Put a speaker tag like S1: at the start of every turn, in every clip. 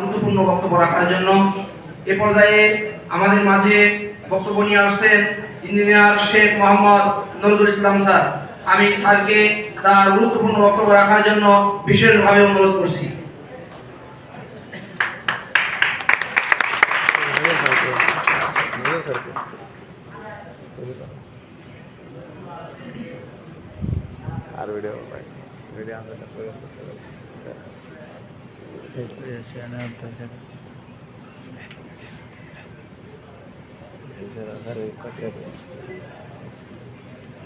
S1: গুরুত্বপূর্ণ বক্তব্য রাখার জন্য। এ পর্যায়ে আমাদের মাঝে বক্তব্য নিয়ে আসছেন ইঞ্জিনিয়ার শেখ মোহাম্মদ নজরুল ইসলাম স্যার। আমি স্যারকে তার গুরুত্বপূর্ণ বক্তব্য রাখার জন্য বিশেষভাবে অনুরোধ করছি।
S2: আর ভিডিও ভিডিও আমরা করে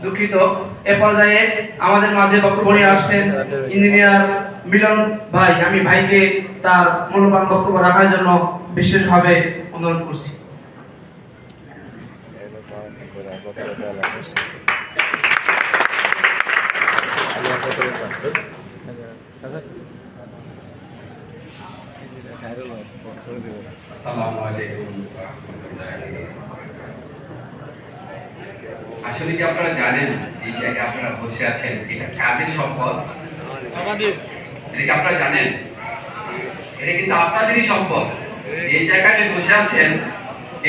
S1: দুঃখিত, এ পর্যায়ে আমাদের মাঝে বক্তব্য নিয়ে আসছেন ইঞ্জিনিয়ার মিলন ভাই। আমি ভাইকে তার মূল্যবান বক্তব্য রাখার জন্য বিশেষভাবে অনুরোধ করছি।
S3: আসসালামু আলাইকুম। আসলে কি আপনারা জানেন যে জায়গায় আপনারা বসে আছেন এটা কাদের সম্পদ? আমাদের। এটা কি আপনারা জানেন? এটা কিন্তু আপনাদেরই সম্পদ। যে জায়গাটায় বসে আছেন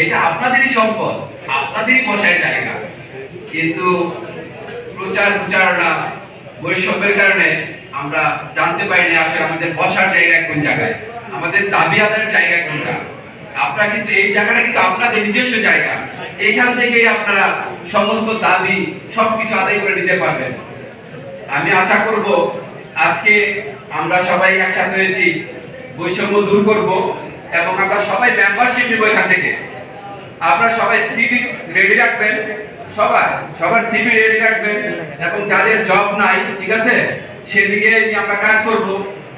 S3: এটা আপনাদেরই সম্পদ, আপনাদেরই বসার জায়গা। কিন্তু প্রচারণা বৈষম্যের কারণে আমরা জানতে পারি না আসলে আমাদের বসার জায়গা কোন জায়গায়, আমাদের দাবি আদায়ের জায়গা কোনটা। আপনারা কিন্তু এই জায়গাটা কিন্তু আপনাদের নিজস্ব জায়গা। এইখান থেকেই আপনারা সমস্ত দাবি সবকিছু আদায় করে নিতে পারবেন। আমি আশা করব আজকে আমরা সবাই একসাথে হয়েছি, বৈষম্য দূর করব এবং আমরা সবাই মেম্বারশিপ নিব এখান থেকে। আপনারা সবাই সিভি রেডি রাখবেন, সবার সিভি রেডি রাখবেন এবং যাদের জব নাই, ঠিক আছে, সেদিকে নিয়ে আমরা কাজ করব।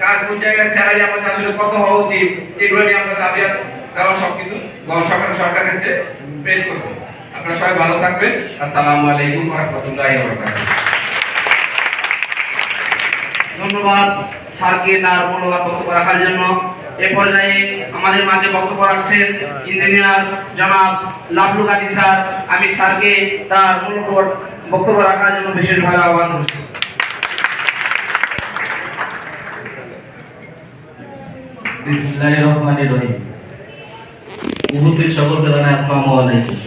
S3: কার কোন জায়গায় স্যালারি আমাদের আসলে কত হওয়া উচিত এগুলো নিয়ে আমরা দাবি দেওয়া সবকিছু সরকারের কাছে পেশ করব। আপনারা সবাই ভালো থাকবেন। আসসালামু আলাইকুম ওয়া রাহমাতুল্লাহি ওয়া বারাকাতুহু।
S1: ধন্যবাদ স্যারকে তার মূল্যবান বক্তব্য রাখার জন্য। এ পর্যায়ে আমাদের মাঝে বক্তব্য রাখছেন ইঞ্জিনিয়ার জনাব লাবলু গাজী স্যার। আমি স্যারকে তার মূল্যবান বক্তব্য রাখার জন্য বিশেষভাবে আহ্বান করছি।
S4: বিসমিল্লাহির রহমানির রহিম। উপস্থিত সকলকে জানাই আসসালামু আলাইকুম।